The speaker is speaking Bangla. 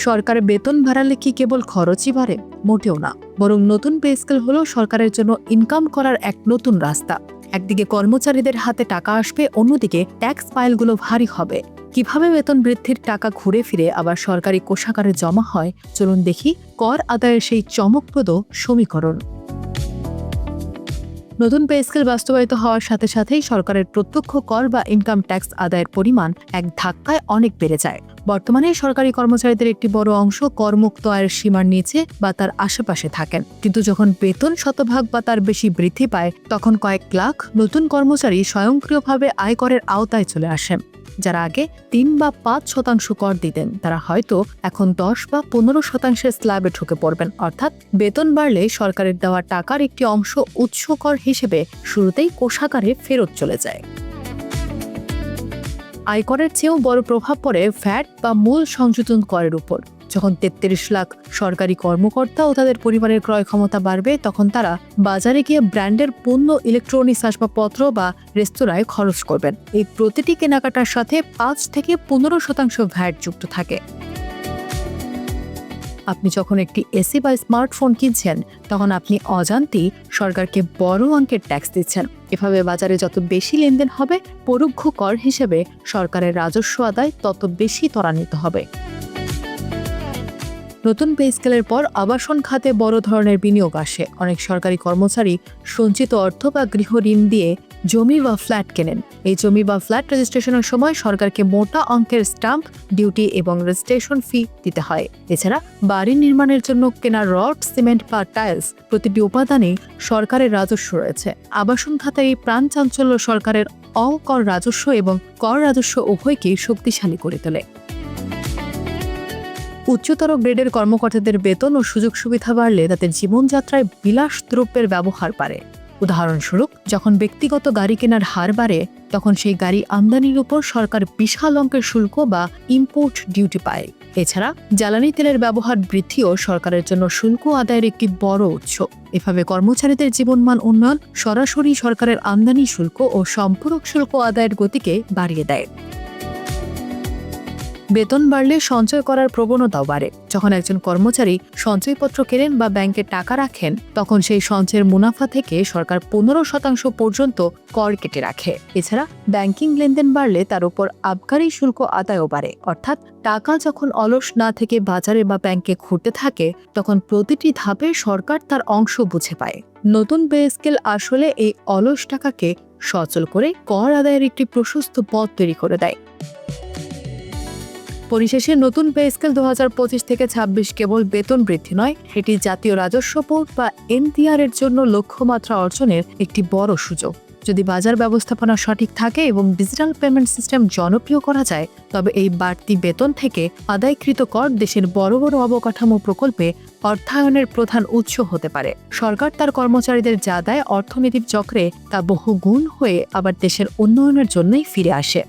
সরকারের বেতন বাড়ালে কি কেবল খরচই বাড়ে? মোটেও না, বরং নতুন পে স্কেল হলো সরকারের জন্য ইনকাম করার এক নতুন রাস্তা। একদিকে কর্মচারীদের হাতে টাকা আসবে, অন্যদিকে ট্যাক্স ফাইলগুলো ভারী হবে। কিভাবে বেতন বৃদ্ধির টাকা ঘুরে ফিরে আবার সরকারি কোষাগারে জমা হয়, চলুন দেখি কর আদায়ের সেই চমকপ্রদ সমীকরণ। নতুন পে স্কেল বাস্তবায়িত হওয়ার সাথে সাথেই সরকারের প্রত্যক্ষ কর বা ইনকাম ট্যাক্স আদায়ের পরিমাণ এক ধাক্কায় অনেক বেড়ে যায়। বর্তমানে সরকারি কর্মচারীদের একটি বড় অংশ করমুক্ত আয়ের সীমার নিচে বা তার আশেপাশে থাকেন। কিন্তু যখন বেতন শতভাগ বা তার বেশি বৃদ্ধি পায়, তখন কয়েক লাখ নতুন কর্মচারী স্বয়ংক্রিয়ভাবে আয়করের আওতায় চলে আসেন। যারা আগে ৩ বা ৫% কর দিতেন, তারা হয়তো এখন ১০ বা ১৫% স্ল্যাবে ঢুকে পড়বেন। অর্থাৎ বেতন বাড়লে সরকারের দেওয়া টাকার একটি অংশ উৎস কর হিসেবে শুরুতেই কোষাগারে ফেরত চলে যায়। আয়করের চেয়েও বড় প্রভাব পড়ে ভ্যাট বা মূল সংযোজন করের উপর। যখন ৩৩ লাখ সরকারি কর্মকর্তা ও তাদের পরিবারের ক্রয় ক্ষমতা বাড়বে, তখন তারা বাজারে গিয়ে ব্র্যান্ডের পণ্য, ইলেকট্রনিক্স আসবাবপত্র বা রেস্তোরাঁয় খরচ করবেন। এই প্রতিটি কেনাকাটার সাথে ৫ থেকে ১৫% ভ্যাট যুক্ত থাকে। আপনি যখন একটি এসি বা স্মার্টফোন কিনছেন, তখন আপনি অজান্তেই সরকারকে বড় অঙ্কের ট্যাক্স দিচ্ছেন। এভাবে বাজারে যত বেশি লেনদেন হবে, পরোক্ষ কর হিসেবে সরকারের রাজস্ব আদায় তত বেশি ত্বরান্বিত হবে। নতুন পে স্কেলের পর আবাসন খাতে বড় ধরনের বিনিয়োগ আসে। অনেক সরকারি কর্মচারী সঞ্চিত অর্থ বা গৃহ ঋণ দিয়ে জমি বা ফ্ল্যাট কেনেন। এই জমি বা ফ্ল্যাট রেজিস্ট্রেশনের সময় সরকারকে মোটা অঙ্কের স্টাম্প ডিউটি এবং রেজিস্ট্রেশন ফি দিতে হয়। এছাড়া বাড়ি নির্মাণের জন্য কেনা রড, সিমেন্ট বা টাইলস, প্রতিটি উপাদানেই সরকারের রাজস্ব রয়েছে। আবাসন খাতে এই প্রাণ চাঞ্চল্য সরকারের অকর রাজস্ব এবং কর রাজস্ব উভয়কেই শক্তিশালী করে তোলে। উচ্চতর গ্রেডের কর্মকর্তাদের বেতন ও সুযোগ সুবিধা বাড়লে তাদের জীবনযাত্রায় বিলাস দ্রব্যের ব্যবহার বাড়ে। উদাহরণস্বরূপ, যখন ব্যক্তিগত গাড়ি কেনার হার বাড়ে, তখন সেই গাড়ি আমদানির উপর সরকার বিশাল অঙ্কের শুল্ক বা ইম্পোর্ট ডিউটি পায়। এছাড়া জ্বালানি তেলের ব্যবহার বৃদ্ধিও সরকারের জন্য শুল্ক আদায়ের একটি বড় উৎস। এভাবে কর্মচারীদের জীবনমান উন্নয়ন সরাসরি সরকারের আমদানি শুল্ক ও সম্পূরক শুল্ক আদায়ের গতিকে বাড়িয়ে দেয়। বেতন বাড়লে সঞ্চয় করার প্রবণতাও বাড়ে। যখন একজন কর্মচারী সঞ্চয়পত্র কেনেন বা ব্যাংকে টাকা রাখেন, তখন সেই সঞ্চয়ের মুনাফা থেকে সরকার ১৫% পর্যন্ত কর কেটে রাখে। এছাড়া ব্যাংকিং লেনদেন বাড়লে তার উপর আবকারি শুল্ক আদায়ও বাড়ে। অর্থাৎ টাকা যখন অলস না থেকে বাজারে বা ব্যাংকে ঘুরতে থাকে, তখন প্রতিটি ধাপে সরকার তার অংশ বুঝে পায়। নতুন পে স্কেল আসলে এই অলস টাকাকে সচল করে কর আদায়ের একটি প্রশস্ত পথ তৈরি করে দেয়। পরিশেষে নতুন পে স্কেল ২০২৫ থেকে ২৬ কেবল বেতন বৃদ্ধি নয়, এটি জাতীয় রাজস্ব বোর্ড বা এনটিআর এর জন্য লক্ষ্যমাত্রা অর্জনের একটি বড় সুযোগ। যদি বাজার ব্যবস্থাপনা সঠিক থাকে এবং ডিজিটাল পেমেন্ট সিস্টেম জনপ্রিয় করা যায়, তবে এই বাড়তি বেতন থেকে আদায়কৃত কর দেশের বড় বড় অবকাঠামো প্রকল্পে অর্থায়নের প্রধান উৎস হতে পারে। সরকার তার কর্মচারীদের যা দেয়, অর্থনীতির চক্রে তা বহু গুণ হয়ে আবার দেশের উন্নয়নের জন্যই ফিরে আসে।